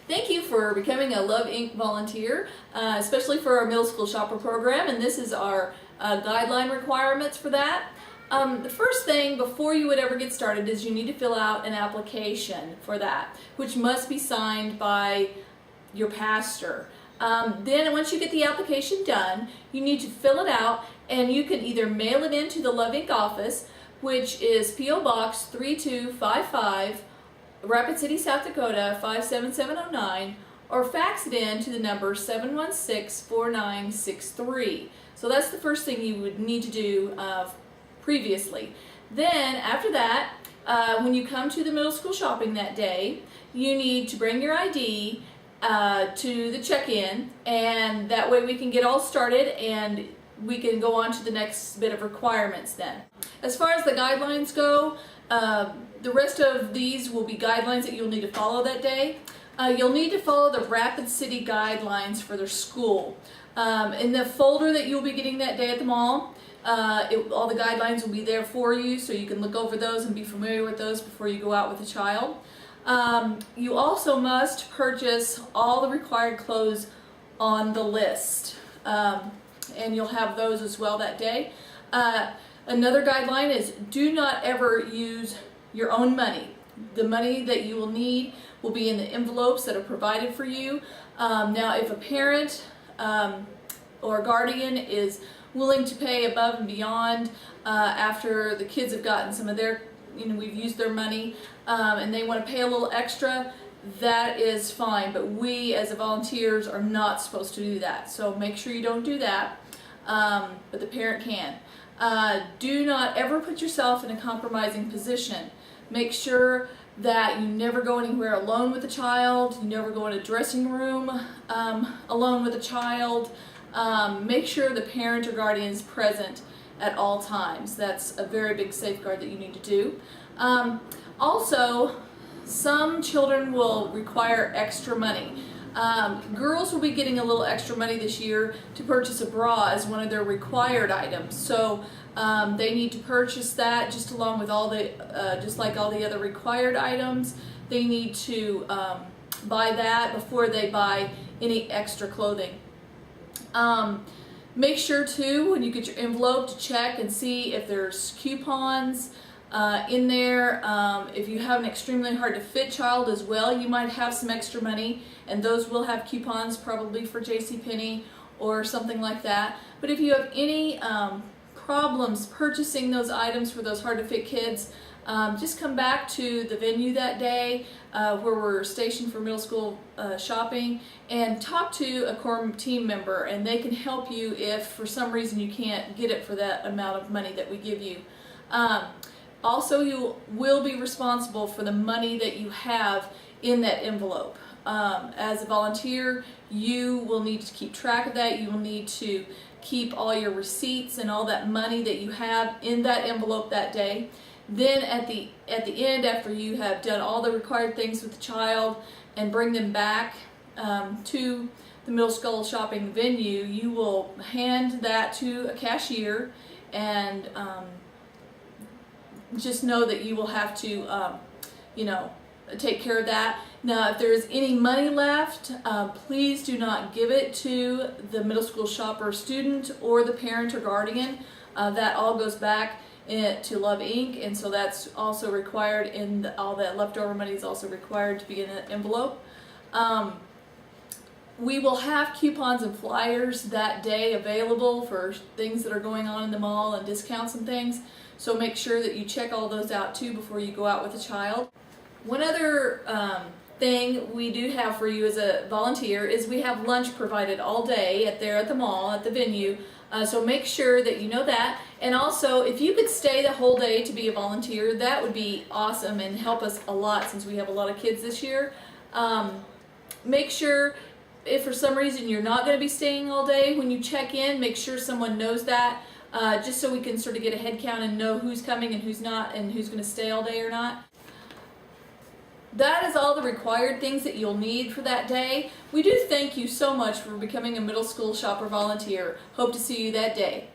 Thank you for becoming a Love Inc. volunteer, especially for our middle school shopper program, and this is our guideline requirements for that. The first thing before you would ever get started is you need to fill out an application for that, which must be signed by your pastor. Then once you get the application done, you need to fill it out, and you can either mail it into the Love Inc. office, which is P.O. Box 3255, Rapid City, South Dakota 57709, or fax it in to the number 716-4963. So that's the first thing you would need to do previously. Then after that, when you come to the middle school shopping that day, you need to bring your ID to the check-in, and that way we can get all started and we can go on to the next bit of requirements then. As far as the guidelines go, the rest of these will be guidelines that you'll need to follow that day. You'll need to follow the Rapid City guidelines for their school. In the folder that you'll be getting that day at the mall, all the guidelines will be there for you, so you can look over those and be familiar with those before you go out with a child. You also must purchase all the required clothes on the list, and you'll have those as well that day. Another guideline is do not ever use your own money. The money that you will need will be in the envelopes that are provided for you. Now if a parent or guardian is willing to pay above and beyond after the kids have gotten some of their, we've used their money, and they want to pay a little extra, that is fine, but we as volunteers are not supposed to do that. So make sure you don't do that, but the parent can. Do not ever put yourself in a compromising position. Make sure that you never go anywhere alone with a child, you never go in a dressing room alone with a child. Make sure the parent or guardian is present at all times. That's a very big safeguard that you need to do. Also, some children will require extra money. Girls will be getting a little extra money this year to purchase a bra as one of their required items. So they need to purchase that just along with all the, just like all the other required items. They need to buy that before they buy any extra clothing. Make sure too, when you get your envelope, to check and see if there's coupons in there. If you have an extremely hard to fit child as well, you might have some extra money, and those will have coupons probably for JCPenney or something like that. But if you have any problems purchasing those items for those hard to fit kids, just come back to the venue that day where we're stationed for middle school shopping, and talk to a core team member, and they can help you if for some reason you can't get it for that amount of money that we give you. Also, you will be responsible for the money that you have in that envelope. As a volunteer, you will need to keep track of that. You will need to keep all your receipts and all that money that you have in that envelope that day. Then at the end, after you have done all the required things with the child and bring them back to the middle school shopping venue, you will hand that to a cashier, and just know that you will have to, take care of that. Now, if there is any money left, please do not give it to the middle school shopper student or the parent or guardian. That all goes back to Love Inc., and so that's also required in all that leftover money is also required to be in an envelope. We will have coupons and flyers that day available for things that are going on in the mall and discounts and things, so make sure that you check all those out too before you go out with a child. One other thing we do have for you as a volunteer is we have lunch provided all day there at the mall, at the venue. So make sure that you know that. And also, if you could stay the whole day to be a volunteer, that would be awesome and help us a lot since we have a lot of kids this year. Make sure, if for some reason you're not going to be staying all day, when you check in, make sure someone knows that, just so we can sort of get a head count and know who's coming and who's not, and who's going to stay all day or not. That is all the required things that you'll need for that day. We do thank you so much for becoming a middle school shopper volunteer. Hope to see you that day.